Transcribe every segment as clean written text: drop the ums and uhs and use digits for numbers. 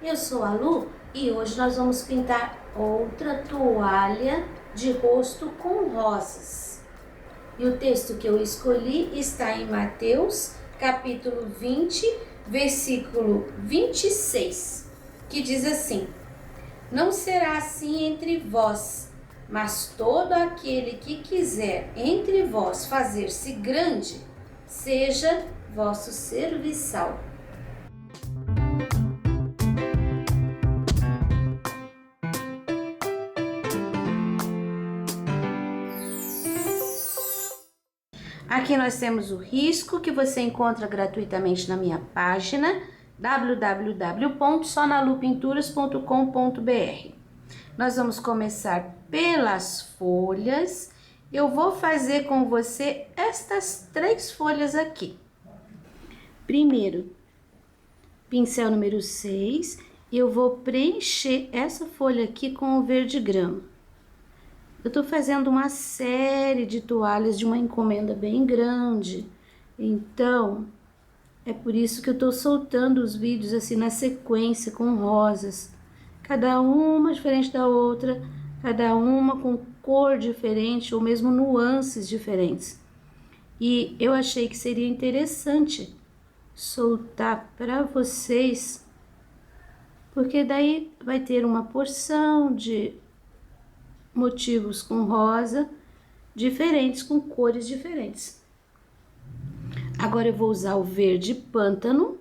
Eu sou a Lu e hoje nós vamos pintar outra toalha de rosto com rosas. E o texto que eu escolhi está em Mateus, capítulo 20, versículo 26, que diz assim: Não será assim entre vós, mas todo aquele que quiser entre vós fazer-se grande, seja vosso serviçal. Aqui nós temos o risco que você encontra gratuitamente na minha página www.sonalupinturas.com.br. Nós vamos começar pelas folhas. Eu vou fazer com você estas 3 folhas aqui. Primeiro, pincel número 6, eu vou preencher essa folha aqui com o verde grama. Eu tô fazendo uma série de toalhas de uma encomenda bem grande, então é por isso que eu tô soltando os vídeos assim na sequência com rosas, cada uma diferente da outra, cada uma com cor diferente ou mesmo nuances diferentes. E eu achei que seria interessante soltar para vocês, porque daí vai ter uma porção de motivos com rosa diferentes, com cores diferentes. Agora eu vou usar o verde pântano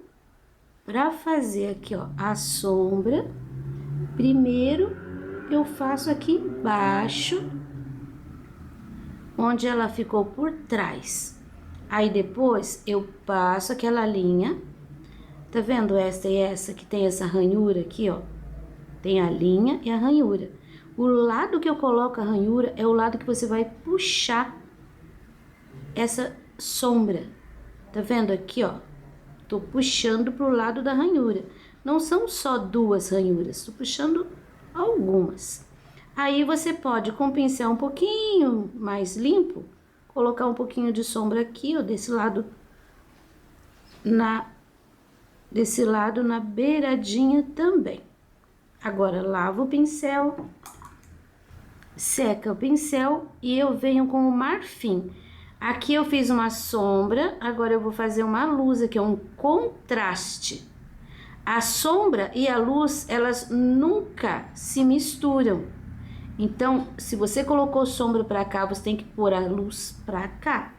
para fazer aqui, ó, a sombra. Primeiro eu faço aqui embaixo, onde ela ficou por trás. Aí depois eu passo aquela linha, tá vendo esta e essa que tem essa ranhura aqui, ó? Tem a linha e a ranhura. O lado que eu coloco a ranhura é o lado que você vai puxar essa sombra. Tá vendo aqui, ó? Tô puxando pro lado da ranhura. Não são só 2 ranhuras, tô puxando algumas. Aí você pode, com o pincel um pouquinho mais limpo, colocar um pouquinho de sombra aqui, ó, desse lado na beiradinha também. Agora lava o pincel, seca o pincel e eu venho com o marfim. Aqui eu fiz uma sombra, agora eu vou fazer uma luz aqui, é um contraste. A sombra e a luz, elas nunca se misturam. Então, se você colocou sombra para cá, você tem que pôr a luz para cá.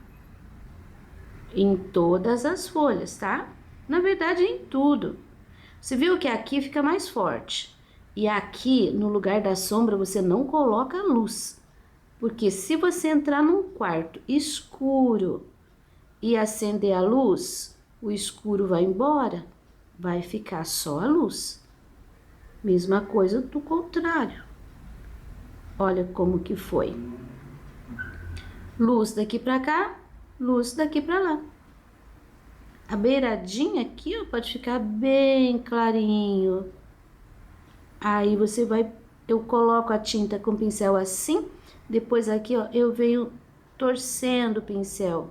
Em todas as folhas, tá? Na verdade, em tudo. Você viu que aqui fica mais forte. E aqui, no lugar da sombra, você não coloca luz. Porque se você entrar num quarto escuro e acender a luz, o escuro vai embora, vai ficar só a luz. Mesma coisa do contrário. Olha como que foi. Luz daqui pra cá, luz daqui pra lá. A beiradinha aqui, ó, pode ficar bem clarinho. Aí você vai, eu coloco a tinta com o pincel assim, depois aqui, ó, eu venho torcendo o pincel.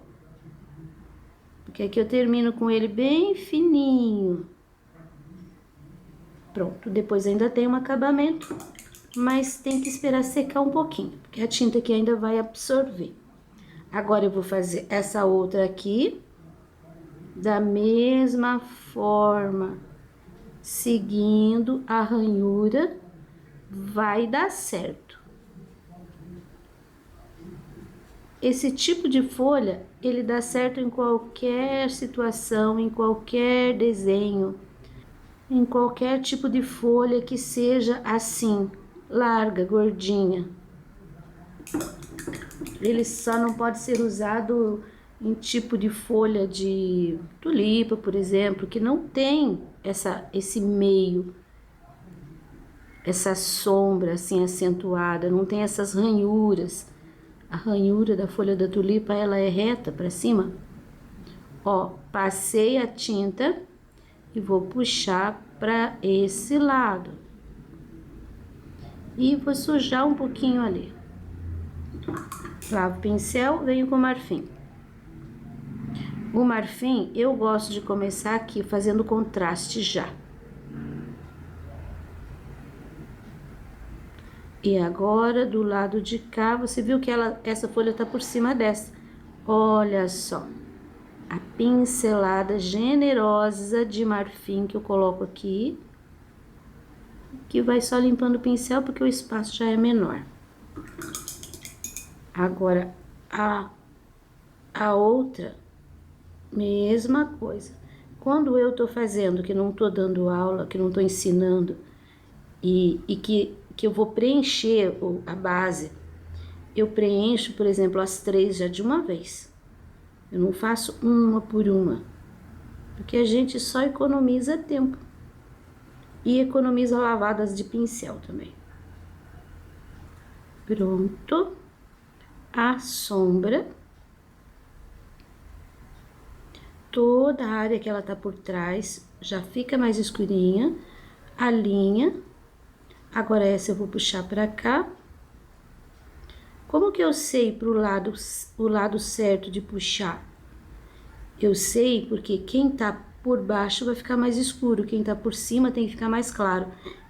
Porque aqui eu termino com ele bem fininho. Pronto, depois ainda tem um acabamento, mas tem que esperar secar um pouquinho, porque a tinta aqui ainda vai absorver. Agora eu vou fazer essa outra aqui, da mesma forma, seguindo a ranhura, vai dar certo. Esse tipo de folha, ele dá certo em qualquer situação, em qualquer desenho, em qualquer tipo de folha que seja assim, larga, gordinha. Ele só não pode ser usado em tipo de folha de tulipa, por exemplo, que não tem esse meio, essa sombra assim acentuada, não tem essas ranhuras. A ranhura da folha da tulipa, ela é reta para cima. Ó, passei a tinta e vou puxar para esse lado. E vou sujar um pouquinho ali. Lavo o pincel, venho com o marfim. O marfim, eu gosto de começar aqui fazendo contraste já. E agora, do lado de cá, você viu que essa folha tá por cima dessa. Olha só, a pincelada generosa de marfim que eu coloco aqui, que vai só limpando o pincel porque o espaço já é menor. Agora, a outra, mesma coisa. Quando eu tô fazendo, que não tô dando aula, que não tô ensinando, e que eu vou preencher a base, eu preencho, por exemplo, as 3 já de uma vez. Eu não faço uma por uma, porque a gente só economiza tempo. E economiza lavadas de pincel também. Pronto. A sombra. Toda a área que ela tá por trás já fica mais escurinha. A linha. Agora essa eu vou puxar pra cá. Como que eu sei o lado certo de puxar? Eu sei porque quem tá por baixo vai ficar mais escuro, quem tá por cima tem que ficar mais claro.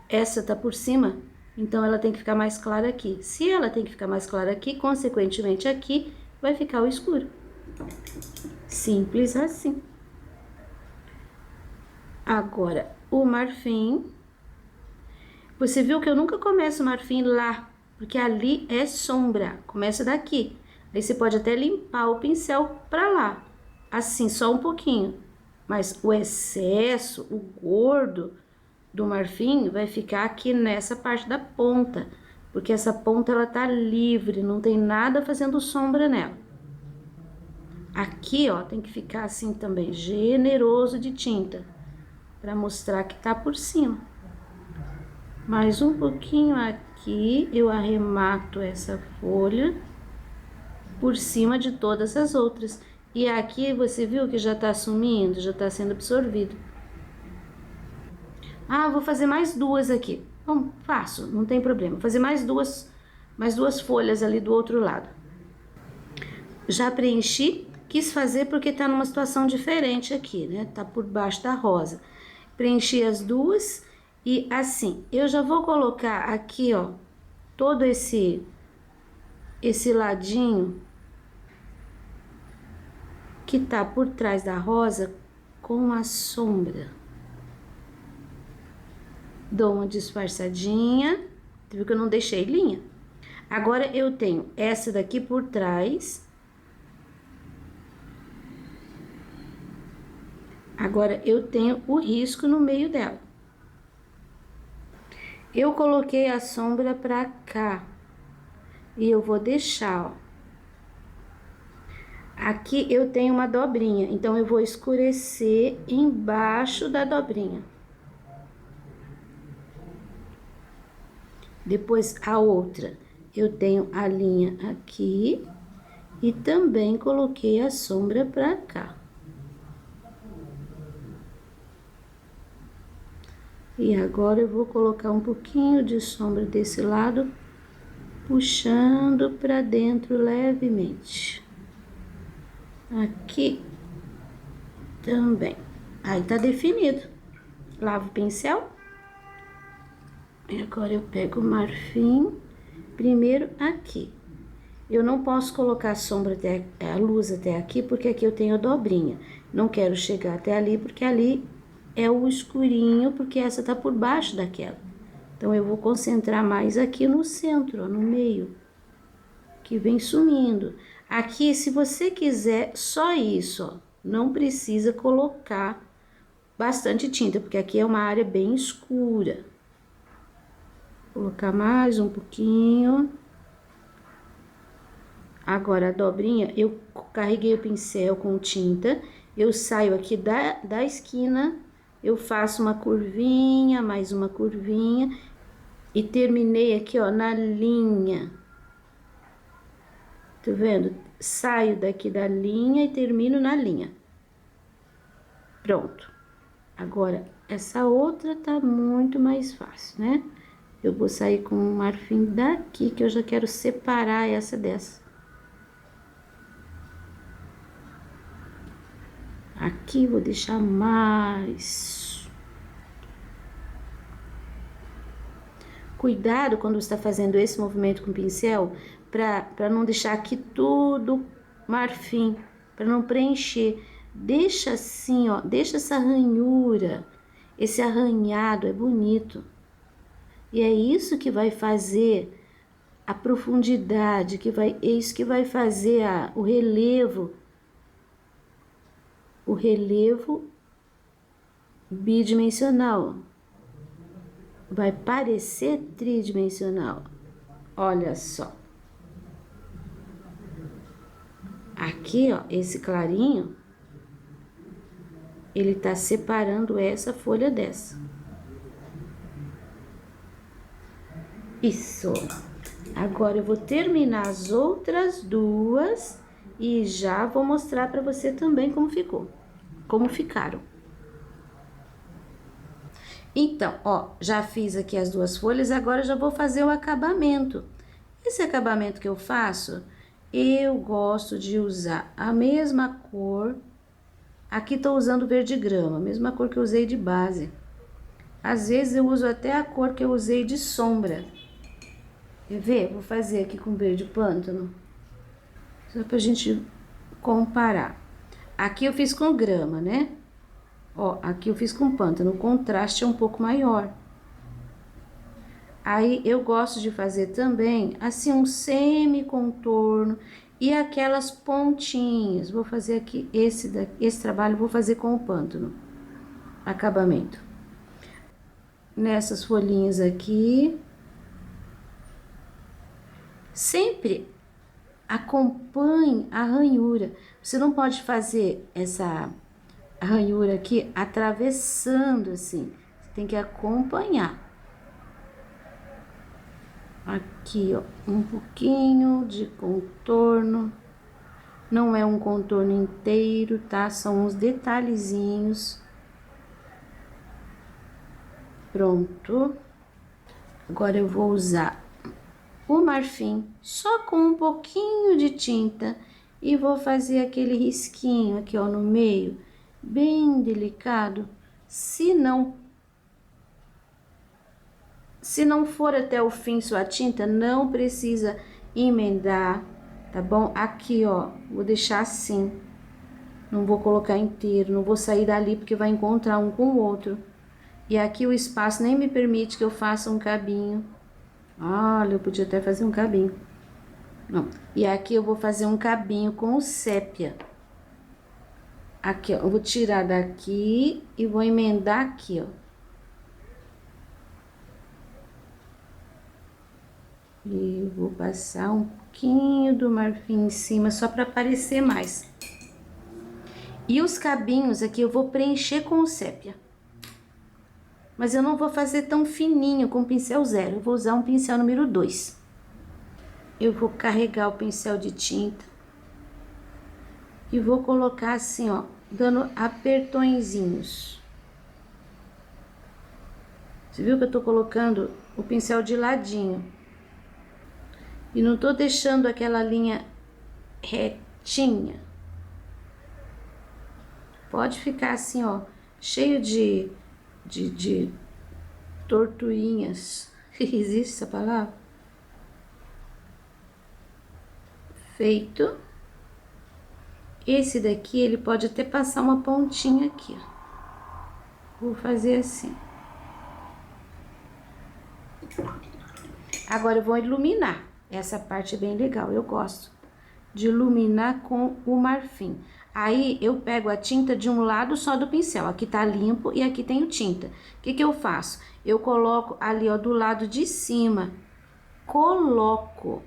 Essa tá por cima, então ela tem que ficar mais clara aqui. Se ela tem que ficar mais clara aqui, consequentemente aqui vai ficar o escuro. Simples assim. Agora, o marfim. Você viu que eu nunca começo o marfim lá, porque ali é sombra. Começa daqui. Aí você pode até limpar o pincel pra lá. Assim, só um pouquinho. Mas o excesso, o gordo do marfim vai ficar aqui nessa parte da ponta. Porque essa ponta, ela tá livre, não tem nada fazendo sombra nela. Aqui, ó, tem que ficar assim também, generoso de tinta. Pra mostrar que tá por cima. Mais um pouquinho aqui, eu arremato essa folha por cima de todas as outras. E aqui você viu que já tá sumindo, já tá sendo absorvido. Ah, vou fazer mais 2 aqui. Bom, faço, não tem problema. Vou fazer mais duas folhas ali do outro lado. Já preenchi, quis fazer porque tá numa situação diferente aqui, né? Tá por baixo da rosa. Preenchi as duas e assim, eu já vou colocar aqui, ó, todo esse ladinho que tá por trás da rosa com a sombra. Dou uma disfarçadinha, viu que eu não deixei linha. Agora eu tenho essa daqui por trás. Agora eu tenho o risco no meio dela. Eu coloquei a sombra pra cá. E eu vou deixar, ó. Aqui eu tenho uma dobrinha, então eu vou escurecer embaixo da dobrinha. Depois a outra, eu tenho a linha aqui e também coloquei a sombra pra cá. E agora eu vou colocar um pouquinho de sombra desse lado, puxando pra dentro levemente. Aqui também. Aí tá definido. Lavo o pincel. E agora eu pego o marfim, primeiro aqui. Eu não posso colocar a sombra até a luz até aqui, porque aqui eu tenho a dobrinha. Não quero chegar até ali, porque ali é o escurinho, porque essa tá por baixo daquela. Então eu vou concentrar mais aqui no centro, ó, no meio, que vem sumindo. Aqui, se você quiser só isso, ó, não precisa colocar bastante tinta, porque aqui é uma área bem escura. Vou colocar mais um pouquinho. Agora, a dobrinha, eu carreguei o pincel com tinta, eu saio aqui da esquina, eu faço uma curvinha, mais uma curvinha, e terminei aqui, ó, na linha. Tá vendo? Saio daqui da linha e termino na linha. Pronto. Agora, essa outra tá muito mais fácil, né? Eu vou sair com o marfim daqui, que eu já quero separar essa dessa. Aqui vou deixar mais. Cuidado quando você está fazendo esse movimento com o pincel, para não deixar aqui tudo marfim, para não preencher. Deixa assim, ó, deixa essa ranhura, esse arranhado, é bonito. E é isso que vai fazer a profundidade, é isso que vai fazer o relevo bidimensional. Vai parecer tridimensional. Olha só. Aqui, ó, esse clarinho, ele tá separando essa folha dessa. Isso. Agora eu vou terminar as outras duas e já vou mostrar para você também como ficou, como ficaram. Então, ó, já fiz aqui as duas folhas, agora já vou fazer o acabamento. Esse acabamento que eu faço, eu gosto de usar a mesma cor. Aqui tô usando verde grama, a mesma cor que eu usei de base. Às vezes eu uso até a cor que eu usei de sombra. Quer ver? Vou fazer aqui com verde pântano. Só pra gente comparar. Aqui eu fiz com grama, né? Ó, aqui eu fiz com pântano, o contraste é um pouco maior. Aí eu gosto de fazer também, assim, um semi-contorno e aquelas pontinhas. Vou fazer aqui, esse trabalho vou fazer com o pântano. Acabamento. Nessas folhinhas aqui. Sempre acompanhe a ranhura. Você não pode fazer essa ranhura aqui atravessando assim. Você tem que acompanhar. Aqui, ó, um pouquinho de contorno. Não é um contorno inteiro, tá? São uns detalhezinhos. Pronto. Agora eu vou usar o marfim só com um pouquinho de tinta e vou fazer aquele risquinho aqui, ó, no meio, bem delicado. Se não for até o fim sua tinta, não precisa emendar, tá bom? Aqui, ó, vou deixar assim. Não vou colocar inteiro, não vou sair dali porque vai encontrar um com o outro. E aqui o espaço nem me permite que eu faça um cabinho. Olha, eu podia até fazer um cabinho. Não. E aqui eu vou fazer um cabinho com o sépia. Aqui, ó, eu vou tirar daqui e vou emendar aqui, ó. E vou passar um pouquinho do marfim em cima, só para aparecer mais. E os cabinhos aqui eu vou preencher com o sépia. Mas eu não vou fazer tão fininho com o pincel 0, eu vou usar um pincel número 2. Eu vou carregar o pincel de tinta e vou colocar assim, ó, dando apertõezinhos. Você viu que eu tô colocando o pincel de ladinho e não tô deixando aquela linha retinha. Pode ficar assim, ó, cheio de tortuinhas. Existe essa palavra? Feito. Esse daqui, ele pode até passar uma pontinha aqui, ó. Vou fazer assim. Agora eu vou iluminar. Essa parte é bem legal, eu gosto de iluminar com o marfim. Aí eu pego a tinta de um lado só do pincel, aqui tá limpo e aqui tenho tinta. O que que eu faço? Eu coloco ali, ó, do lado de cima. Coloco.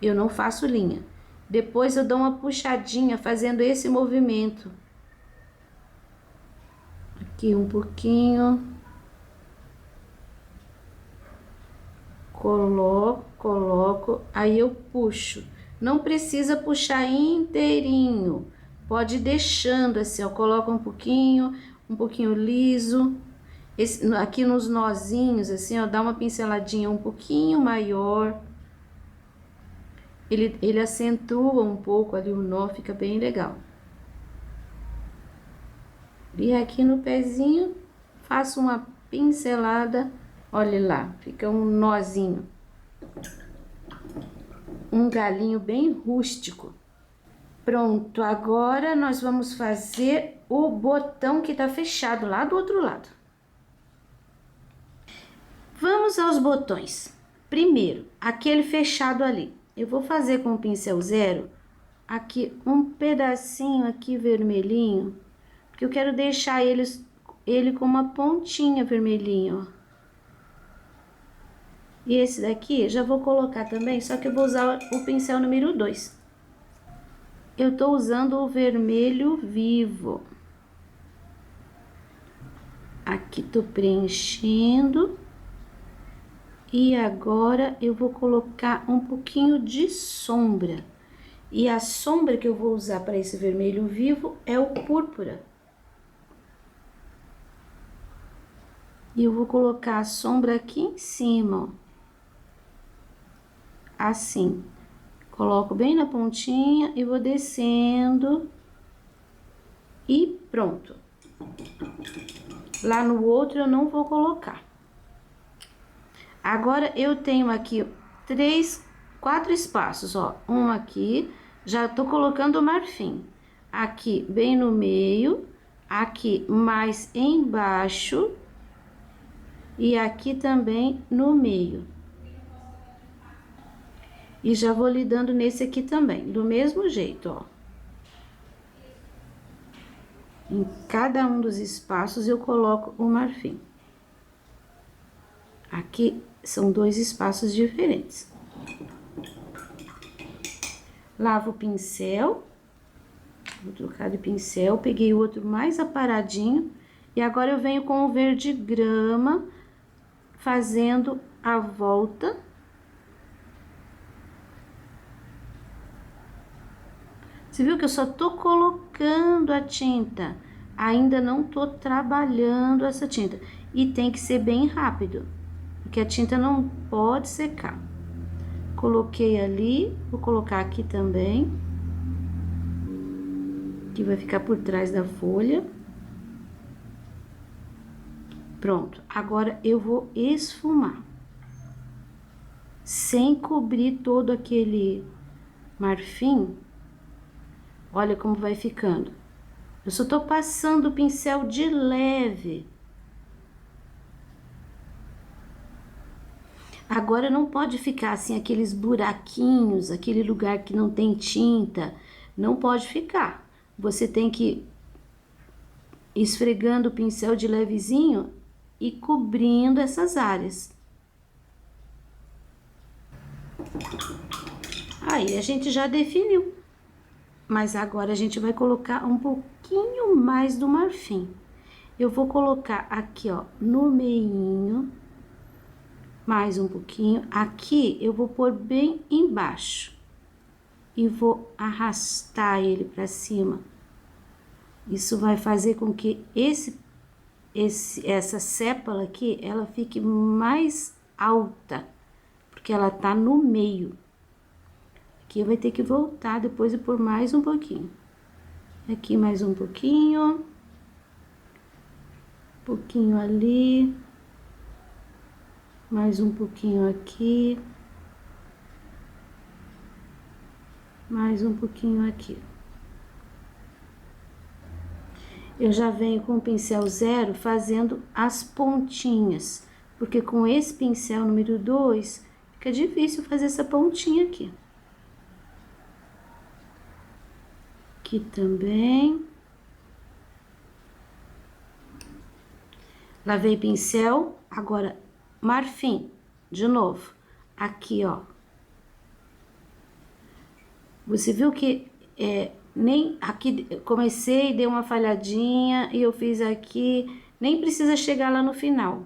Eu não faço linha. Depois eu dou uma puxadinha fazendo esse movimento. Aqui um pouquinho. Coloco, aí eu puxo. Não precisa puxar inteirinho. Pode ir deixando assim, ó. Coloca um pouquinho liso. Aqui nos nozinhos, assim, ó, dá uma pinceladinha um pouquinho maior. Ele acentua um pouco ali o nó, fica bem legal. E aqui no pezinho, faço uma pincelada, olha lá, fica um nozinho. Um galinho bem rústico. Pronto, agora nós vamos fazer o botão que tá fechado lá do outro lado. Vamos aos botões. Primeiro, aquele fechado ali. Eu vou fazer com o pincel zero aqui um pedacinho aqui vermelhinho, porque eu quero deixar ele com uma pontinha vermelhinha, ó. E esse daqui já vou colocar também, só que eu vou usar o pincel número 2. Eu tô usando o vermelho vivo. Aqui tô preenchendo. E agora eu vou colocar um pouquinho de sombra. E a sombra que eu vou usar para esse vermelho vivo é o púrpura. E eu vou colocar a sombra aqui em cima, ó. Assim. Coloco bem na pontinha e vou descendo. E pronto. Lá no outro eu não vou colocar. Agora eu tenho aqui 4 espaços, ó. Um aqui, já tô colocando o marfim. Aqui bem no meio, aqui mais embaixo e aqui também no meio. E já vou lidando nesse aqui também, do mesmo jeito, ó. Em cada um dos espaços eu coloco o marfim. Aqui são 2 espaços diferentes. Lavo o pincel, vou trocar de pincel, peguei o outro mais aparadinho e agora eu venho com o verde grama, fazendo a volta. Você viu que eu só tô colocando a tinta, ainda não tô trabalhando essa tinta. E tem que ser bem rápido, porque a tinta não pode secar. Coloquei ali, vou colocar aqui também, que vai ficar por trás da folha. Pronto, agora eu vou esfumar, sem cobrir todo aquele marfim. Olha como vai ficando. Eu só tô passando o pincel de leve. Agora não pode ficar assim, aqueles buraquinhos, aquele lugar que não tem tinta. Não pode ficar. Você tem que ir esfregando o pincel de levezinho e cobrindo essas áreas. Aí a gente já definiu. Mas agora a gente vai colocar um pouquinho mais do marfim. Eu vou colocar aqui, ó, no meinho, mais um pouquinho. Aqui eu vou pôr bem embaixo e vou arrastar ele para cima. Isso vai fazer com que essa sépala aqui, ela fique mais alta, porque ela tá no meio. Aqui vai ter que voltar depois e pôr mais um pouquinho. Aqui mais um pouquinho. Pouquinho ali. Mais um pouquinho aqui. Mais um pouquinho aqui. Eu já venho com o pincel zero fazendo as pontinhas, porque com esse pincel número 2 fica difícil fazer essa pontinha aqui. Aqui também. Lavei pincel, agora marfim, de novo. Aqui, ó. Você viu que nem aqui comecei, dei uma falhadinha e eu fiz aqui, nem precisa chegar lá no final.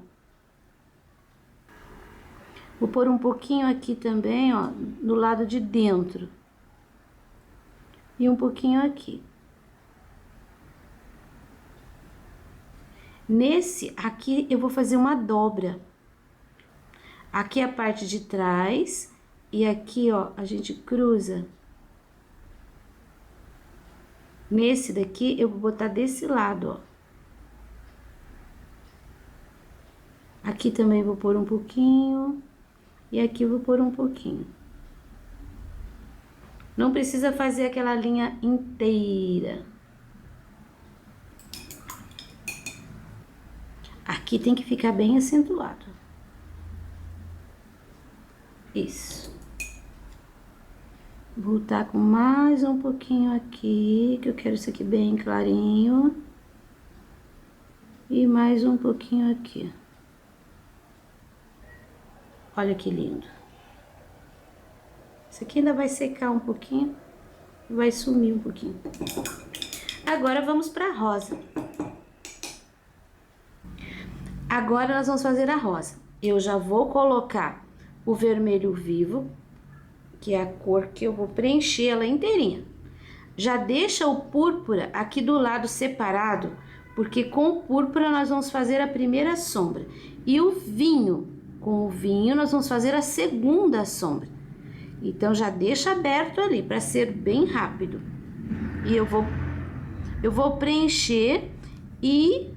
Vou pôr um pouquinho aqui também, ó, do lado de dentro. E um pouquinho aqui. Nesse aqui eu vou fazer uma dobra. Aqui é a parte de trás e aqui, ó, a gente cruza. Nesse daqui eu vou botar desse lado, ó. Aqui também vou pôr um pouquinho. E aqui vou pôr um pouquinho. Não precisa fazer aquela linha inteira. Aqui tem que ficar bem acentuado. Isso. Vou voltar com mais um pouquinho aqui, que eu quero isso aqui bem clarinho. E mais um pouquinho aqui. Olha que lindo. Isso aqui ainda vai secar um pouquinho, vai sumir um pouquinho. Agora vamos para rosa. Agora nós vamos fazer a rosa. Eu já vou colocar o vermelho vivo, que é a cor que eu vou preencher ela inteirinha. Já deixa o púrpura aqui do lado separado, porque com o púrpura nós vamos fazer a primeira sombra. E o vinho, com o vinho nós vamos fazer a segunda sombra. Então já deixa aberto ali para ser bem rápido. E eu vou preencher e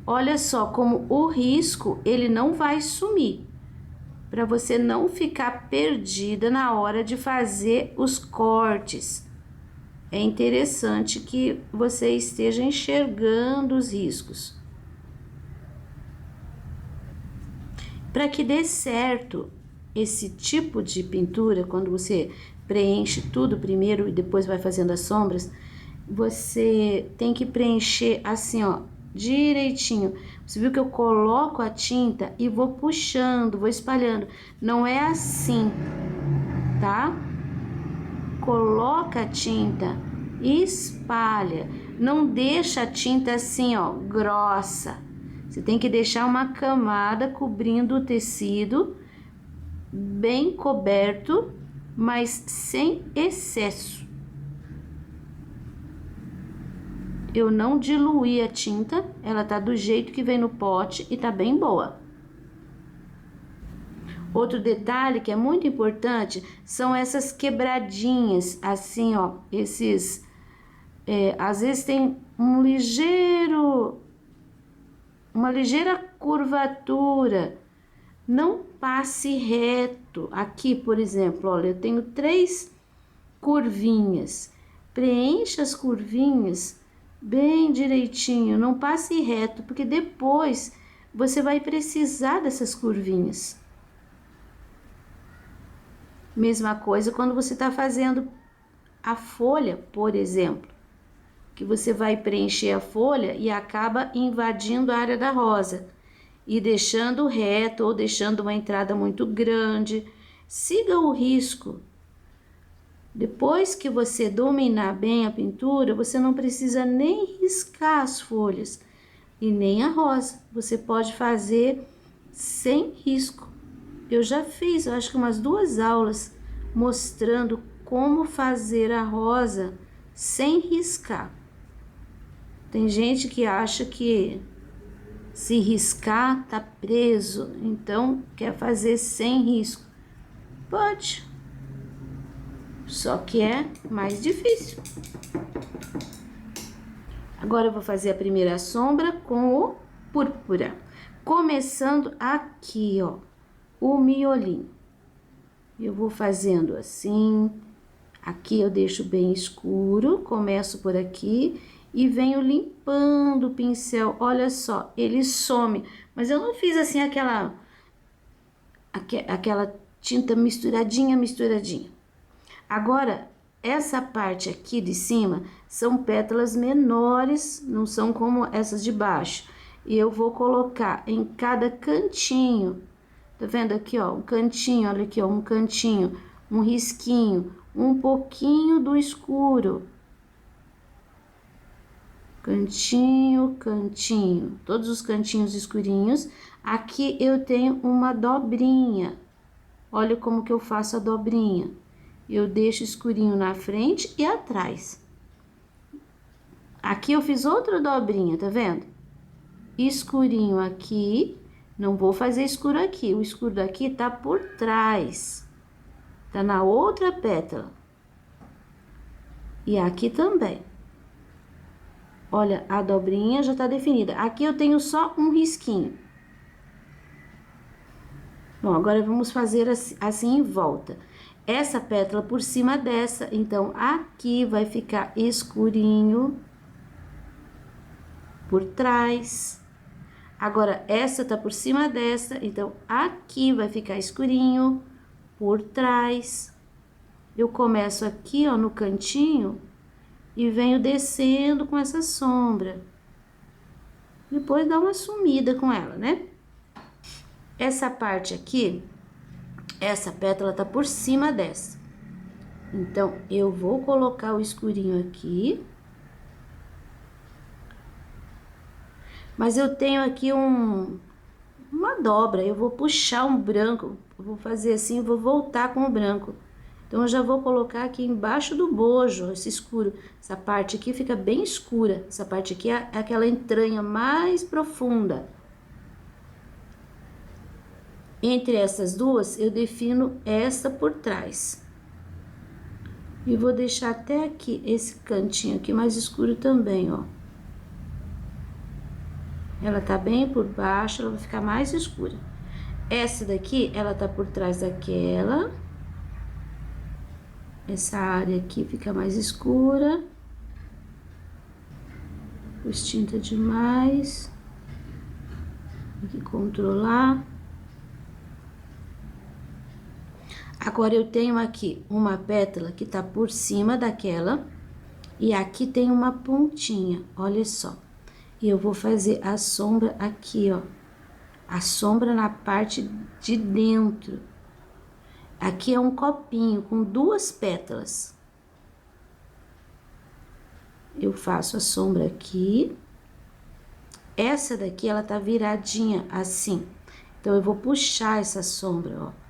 olha só como o risco ele não vai sumir. Para você não ficar perdida na hora de fazer os cortes. É interessante que você esteja enxergando os riscos. Para que dê certo esse tipo de pintura, quando você preenche tudo primeiro e depois vai fazendo as sombras, você tem que preencher assim, ó, direitinho. Você viu que eu coloco a tinta e vou puxando, vou espalhando. Não é assim, tá? Coloca a tinta e espalha. Não deixa a tinta assim, ó, grossa. Você tem que deixar uma camada cobrindo o tecido, bem coberto, mas sem excesso. Eu não diluí a tinta, ela tá do jeito que vem no pote e tá bem boa. Outro detalhe que é muito importante são essas quebradinhas, assim, ó, esses, às vezes tem uma ligeira curvatura. Não passe reto. Aqui, por exemplo, olha, eu tenho 3 curvinhas. Preencha as curvinhas bem direitinho, não passe reto, porque depois você vai precisar dessas curvinhas. Mesma coisa quando você está fazendo a folha, por exemplo, que você vai preencher a folha e acaba invadindo a área da rosa e deixando reto ou deixando uma entrada muito grande. Siga o risco. Depois que você dominar bem a pintura, você não precisa nem riscar as folhas e nem a rosa. Você pode fazer sem risco. Eu já fiz, eu acho que umas 2 aulas mostrando como fazer a rosa sem riscar. Tem gente que acha que se riscar tá preso, então quer fazer sem risco. Pode, só que é mais difícil. Agora eu vou fazer a primeira sombra com o púrpura, começando aqui, ó, o miolinho. Eu vou fazendo assim, aqui eu deixo bem escuro, começo por aqui e venho limpando o pincel. Olha só, ele some, mas eu não fiz assim aquela tinta misturadinha. Agora, essa parte aqui de cima são pétalas menores, não são como essas de baixo. E eu vou colocar em cada cantinho. Tá vendo aqui, ó, um cantinho, olha aqui, ó, um cantinho, um risquinho, um pouquinho do escuro. Cantinho, cantinho, todos os cantinhos escurinhos. Aqui eu tenho uma dobrinha. Olha como que eu faço a dobrinha. Eu deixo escurinho na frente e atrás. Aqui eu fiz outra dobrinha, tá vendo? Escurinho aqui. Não vou fazer escuro aqui, o escuro daqui tá por trás, tá na outra pétala. E aqui também. Olha, a dobrinha já tá definida. Aqui eu tenho só um risquinho. Bom, agora vamos fazer assim em volta. Essa pétala por cima dessa, então aqui vai ficar escurinho por trás. Agora, essa tá por cima dessa, então aqui vai ficar escurinho por trás. Eu começo aqui, ó, no cantinho e venho descendo com essa sombra. Depois dá uma sumida com ela, né? Essa parte aqui, essa pétala tá por cima dessa. Então, eu vou colocar o escurinho aqui. Mas eu tenho aqui uma dobra, eu vou puxar um branco, eu vou fazer assim, vou voltar com o branco. Então, eu já vou colocar aqui embaixo do bojo, esse escuro. Essa parte aqui fica bem escura, essa parte aqui é aquela entranha mais profunda. Entre essas duas, eu defino essa por trás. E vou deixar até aqui, esse cantinho aqui mais escuro também, ó. Ela tá bem por baixo, ela vai ficar mais escura. Essa daqui, ela tá por trás daquela. Essa área aqui fica mais escura. Pus tinta demais. Tem que controlar. Agora, eu tenho aqui uma pétala que tá por cima daquela. E aqui tem uma pontinha, olha só. E eu vou fazer a sombra aqui, ó. A sombra na parte de dentro. Aqui é um copinho com duas pétalas. Eu faço a sombra aqui. Essa daqui, ela tá viradinha assim. Então, eu vou puxar essa sombra, ó.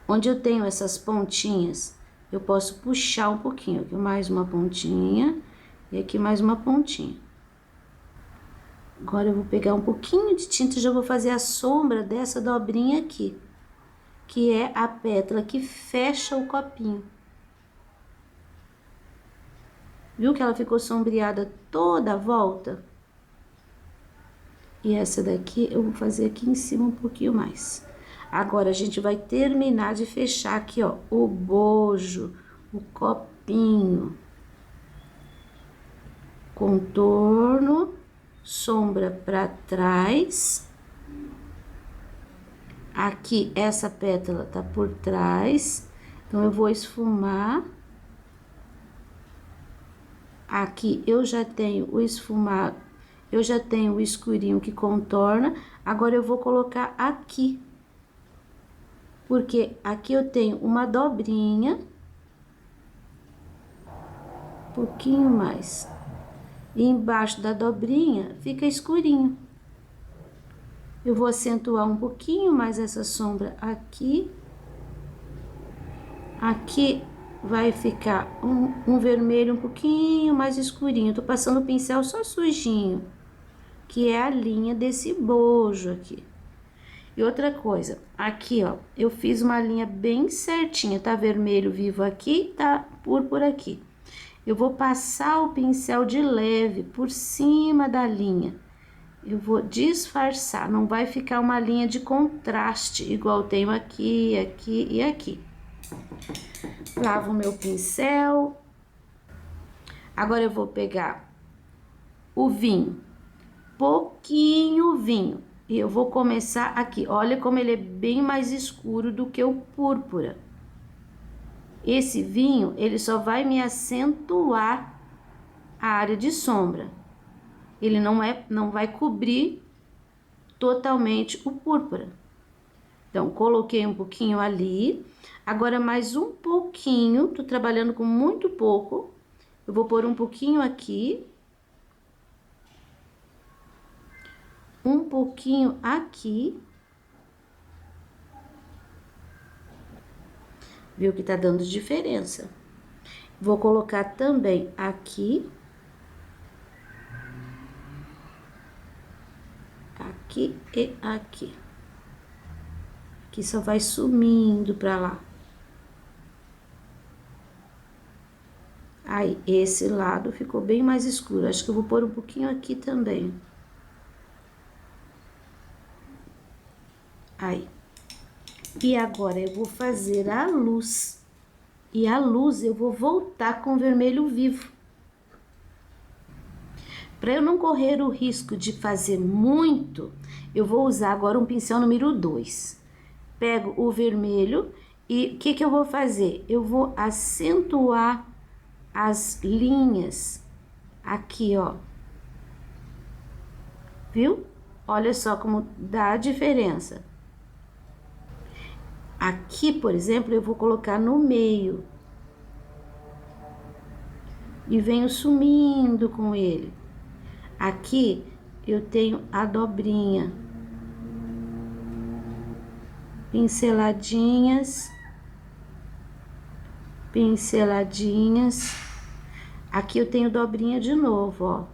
Onde eu tenho essas pontinhas, eu posso puxar um pouquinho. Aqui mais uma pontinha e aqui mais uma pontinha. Agora, eu vou pegar um pouquinho de tinta e já vou fazer a sombra dessa dobrinha aqui, que é a pétala que fecha o copinho. Viu que ela ficou sombreada toda a volta? E essa daqui eu vou fazer aqui em cima um pouquinho mais. Agora, a gente vai terminar de fechar aqui, ó, o bojo, o copinho. Contorno. Sombra para trás. Aqui, essa pétala tá por trás. Então, eu vou esfumar. Aqui, eu já tenho o esfumado, eu já tenho o escurinho que contorna. Agora, eu vou colocar aqui. Porque aqui eu tenho uma dobrinha. Um pouquinho mais. E embaixo da dobrinha fica escurinho. Eu vou acentuar um pouquinho mais essa sombra aqui. Aqui vai ficar um vermelho um pouquinho mais escurinho. Tô passando o pincel só sujinho, que é a linha desse bojo aqui. E outra coisa, aqui, ó, eu fiz uma linha bem certinha, tá vermelho vivo aqui, tá púrpura aqui. Eu vou passar o pincel de leve por cima da linha. Eu vou disfarçar, não vai ficar uma linha de contraste, igual tenho aqui, aqui e aqui. Lavo o meu pincel. Agora, eu vou pegar o vinho, pouquinho vinho. E eu vou começar aqui. Olha como ele é bem mais escuro do que o púrpura. Esse vinho, ele só vai me acentuar a área de sombra. Ele não vai cobrir totalmente o púrpura. Então, coloquei um pouquinho ali. Agora, mais um pouquinho. Tô trabalhando com muito pouco. Eu vou pôr um pouquinho aqui. Um pouquinho aqui. Viu que tá dando diferença. Vou colocar também aqui. Aqui e aqui. Aqui só vai sumindo pra lá. Aí, esse lado ficou bem mais escuro. Acho que eu vou pôr um pouquinho aqui também. Aí. E agora eu vou fazer a luz. E a luz eu vou voltar com vermelho vivo. Para eu não correr o risco de fazer muito, eu vou usar agora um pincel número 2. Pego o vermelho e o que eu vou fazer? Eu vou acentuar as linhas aqui, ó. Viu? Olha só como dá a diferença. Aqui, por exemplo, eu vou colocar no meio. E venho sumindo com ele. Aqui eu tenho a dobrinha. Pinceladinhas. Pinceladinhas. Aqui eu tenho dobrinha de novo, ó.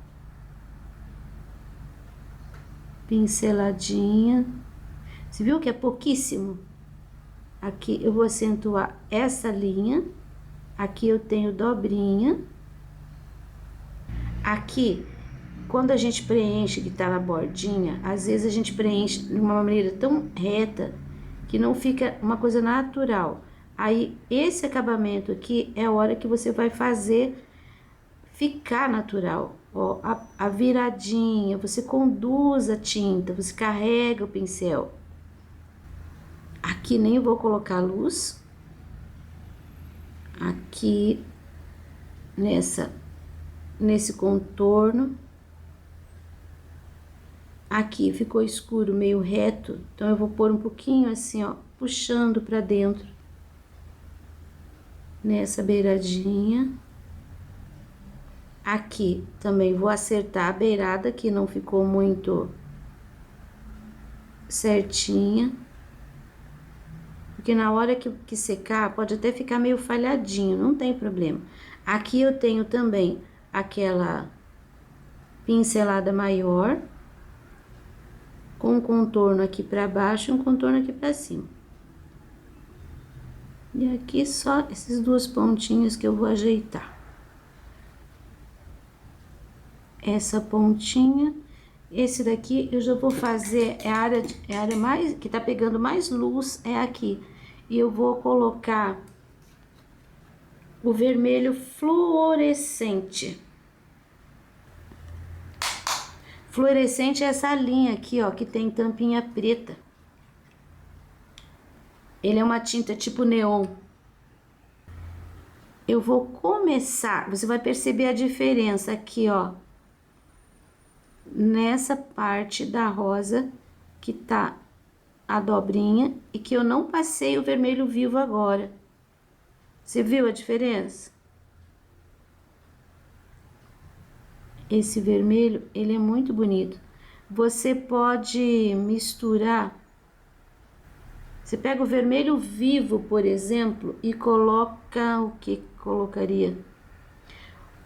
Pinceladinha. Você viu que é pouquíssimo? Aqui eu vou acentuar essa linha. Aqui eu tenho dobrinha. Aqui, quando a gente preenche que tá na bordinha, às vezes a gente preenche de uma maneira tão reta que não fica uma coisa natural. Aí, esse acabamento aqui é a hora que você vai fazer ficar natural. Ó, a viradinha, você conduz a tinta, você carrega o pincel. Aqui nem vou colocar luz. Aqui, nesse contorno. Aqui ficou escuro, meio reto, então eu vou pôr um pouquinho assim, ó, puxando pra dentro. Nessa beiradinha. Aqui também vou acertar a beirada, que não ficou muito certinha. Porque na hora que secar, pode até ficar meio falhadinho, não tem problema. Aqui eu tenho também aquela pincelada maior, com um contorno aqui pra baixo e um contorno aqui pra cima. E aqui só esses duas pontinhas que eu vou ajeitar. Essa pontinha, esse daqui eu já vou fazer, é a área mais, que tá pegando mais luz, é aqui. E eu vou colocar o vermelho fluorescente. Fluorescente é essa linha aqui, ó, que tem tampinha preta. Ele é uma tinta tipo neon. Eu vou começar, você vai perceber a diferença aqui, ó. Nessa parte da rosa que tá a dobrinha e que eu não passei o vermelho vivo agora. Você viu a diferença? Esse vermelho, ele é muito bonito. Você pode misturar. Você pega o vermelho vivo, por exemplo, e coloca o que colocaria?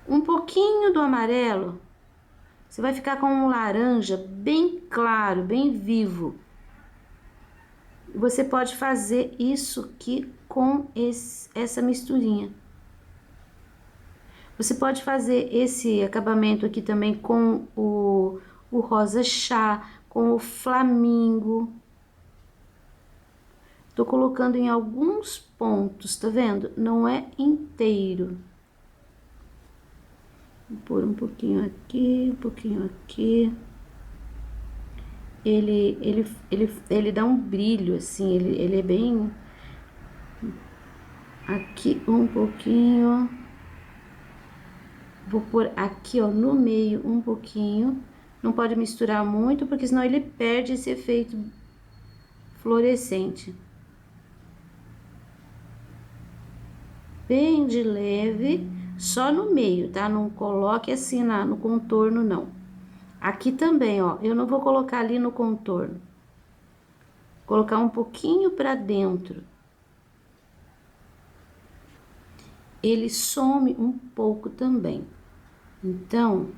Um pouquinho do amarelo. Você vai ficar com um laranja bem claro, bem vivo. Você pode fazer isso aqui com essa misturinha. Você pode fazer esse acabamento aqui também com o rosa chá, com o flamingo. Tô colocando em alguns pontos, tá vendo? Não é inteiro. Vou pôr um pouquinho aqui, um pouquinho aqui. Ele dá um brilho, assim, ele é bem... Aqui um pouquinho. Vou pôr aqui, ó, no meio um pouquinho. Não pode misturar muito, porque senão ele perde esse efeito fluorescente. Bem de leve, só no meio, tá? Não coloque assim no contorno, não. Aqui também, ó, eu não vou colocar ali no contorno. Vou colocar um pouquinho pra dentro. Ele some um pouco também. Então,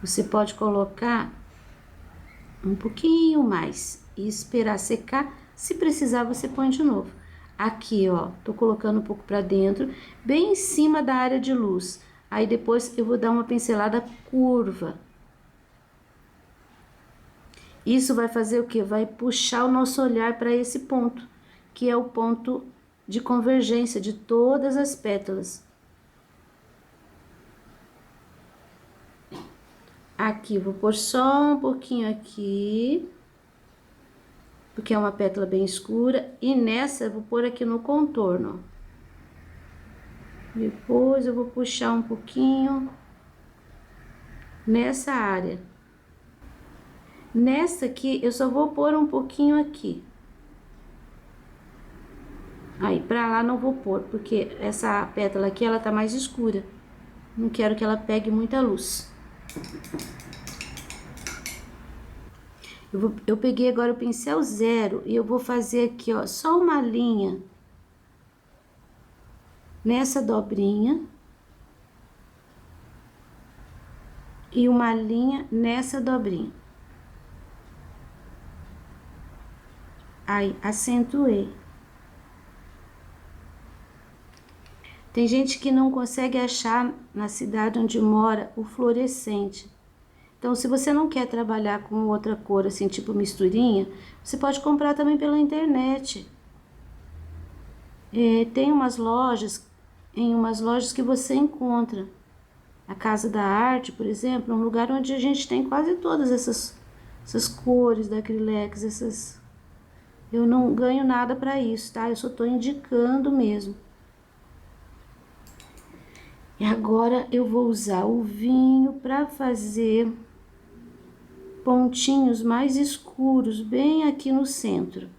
você pode colocar um pouquinho mais e esperar secar. Se precisar, você põe de novo. Aqui, ó, tô colocando um pouco pra dentro, bem em cima da área de luz. Aí depois eu vou dar uma pincelada curva. Isso vai fazer o quê? Vai puxar o nosso olhar para esse ponto. que é o ponto de convergência de todas as pétalas. Aqui, vou pôr só um pouquinho aqui, porque é uma pétala bem escura, e nessa eu vou pôr aqui no contorno. Depois eu vou puxar um pouquinho nessa área. Nessa aqui, eu só vou pôr um pouquinho aqui. Aí, pra lá não vou pôr, porque essa pétala aqui, ela tá mais escura. Não quero que ela pegue muita luz. Eu peguei agora o pincel 0 e eu vou fazer aqui, ó, só uma linha nessa dobrinha e uma linha nessa dobrinha. Aí, acentuei. Tem gente que não consegue achar na cidade onde mora o fluorescente. Então, se você não quer trabalhar com outra cor, assim, tipo misturinha, você pode comprar também pela internet. Tem umas lojas, em umas lojas que você encontra. A Casa da Arte, por exemplo, é um lugar onde a gente tem quase todas essas cores da Acrylex, essas... Eu não ganho nada para isso, tá? Eu só tô indicando mesmo. E agora eu vou usar o vinho para fazer pontinhos mais escuros, bem aqui no centro.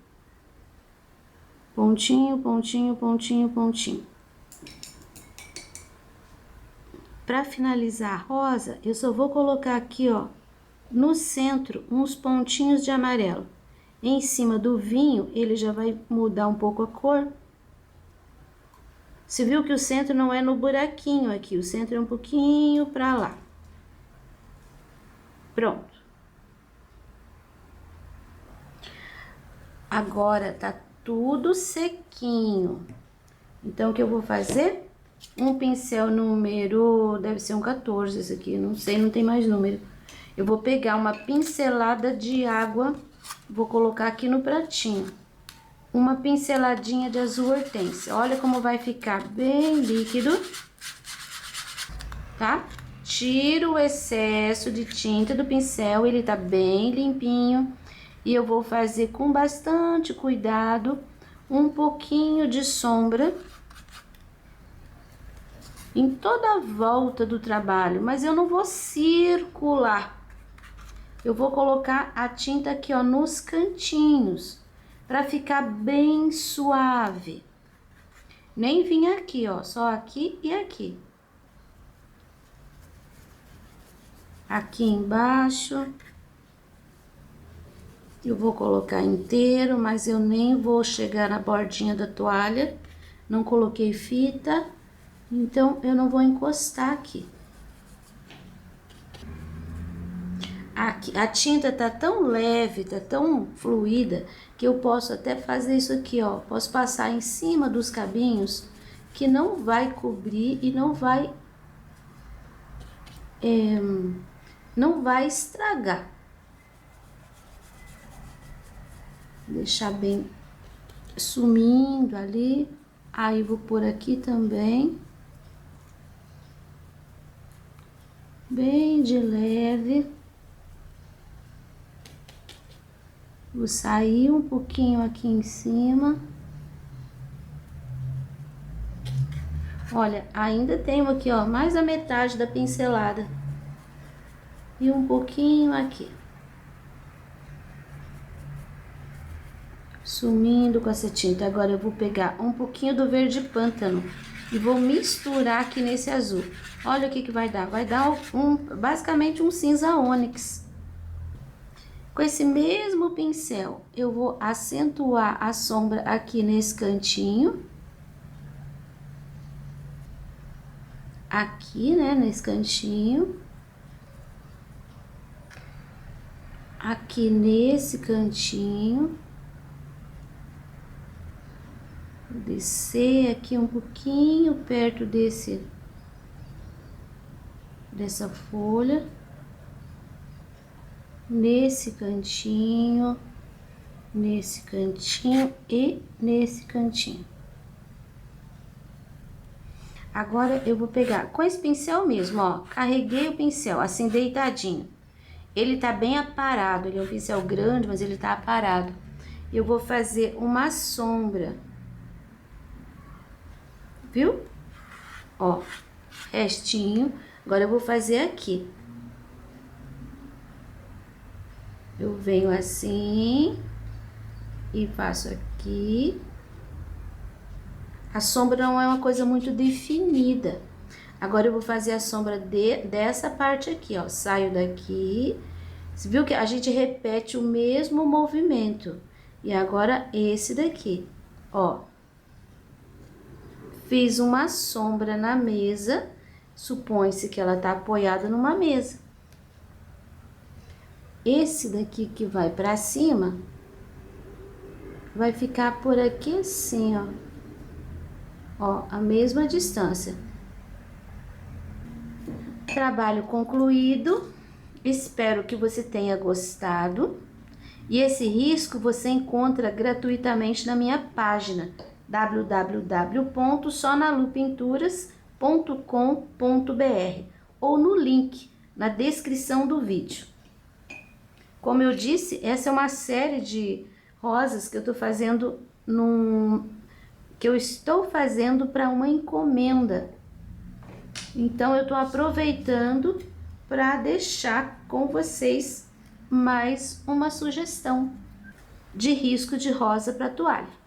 Pontinho, pontinho, pontinho, pontinho. Para finalizar a rosa, eu só vou colocar aqui, ó, no centro, uns pontinhos de amarelo. Em cima do vinho, ele já vai mudar um pouco a cor. Você viu que o centro não é no buraquinho aqui, o centro é um pouquinho para lá. Pronto. Agora tá tudo sequinho. Então, o que eu vou fazer? Um pincel número, deve ser um 14 esse aqui, não sei, não tem mais número. Eu vou pegar uma pincelada de água, vou colocar aqui no pratinho. Uma pinceladinha de azul hortênsia. Olha como vai ficar bem líquido, tá? Tiro o excesso de tinta do pincel, ele tá bem limpinho. E eu vou fazer com bastante cuidado um pouquinho de sombra em toda a volta do trabalho, mas eu não vou circular. Eu vou colocar a tinta aqui, ó, nos cantinhos, para ficar bem suave. Nem vim aqui, ó, só aqui e aqui. Aqui embaixo. Eu vou colocar inteiro, mas eu nem vou chegar na bordinha da toalha. Não coloquei fita, então eu não vou encostar aqui. Aqui, a tinta tá tão leve, tá tão fluida, que eu posso até fazer isso aqui, ó. Posso passar em cima dos cabinhos, que não vai cobrir e não vai estragar. Deixar bem sumindo ali. Aí, vou pôr aqui também. Bem de leve. Vou sair um pouquinho aqui em cima. Olha, ainda tenho aqui, ó, mais a metade da pincelada. E um pouquinho aqui. Sumindo com essa tinta. Agora eu vou pegar um pouquinho do verde pântano e vou misturar aqui nesse azul. Olha o que que vai dar. Vai dar basicamente um cinza ônix. Com esse mesmo pincel, eu vou acentuar a sombra aqui nesse cantinho. Aqui, né, nesse cantinho. Aqui nesse cantinho. Vou descer aqui um pouquinho perto dessa folha. Nesse cantinho, nesse cantinho e nesse cantinho. Agora eu vou pegar com esse pincel mesmo, ó, carreguei o pincel assim deitadinho. Ele tá bem aparado, ele é um pincel grande, mas ele tá aparado. Eu vou fazer uma sombra, viu? Ó, restinho. Agora eu vou fazer aqui. Eu venho assim e faço aqui. A sombra não é uma coisa muito definida. Agora eu vou fazer a sombra dessa parte aqui, ó. Saio daqui. Você viu que a gente repete o mesmo movimento. E agora esse daqui, ó. Fiz uma sombra na mesa. Supõe-se que ela tá apoiada numa mesa. Esse daqui que vai pra cima, vai ficar por aqui assim, ó. Ó, a mesma distância. Trabalho concluído. Espero que você tenha gostado. E esse risco você encontra gratuitamente na minha página www.sonalupinturas.com.br ou no link na descrição do vídeo. Como eu disse, essa é uma série de rosas que eu estou fazendo para uma encomenda. Então eu estou aproveitando para deixar com vocês mais uma sugestão de risco de rosa para toalha.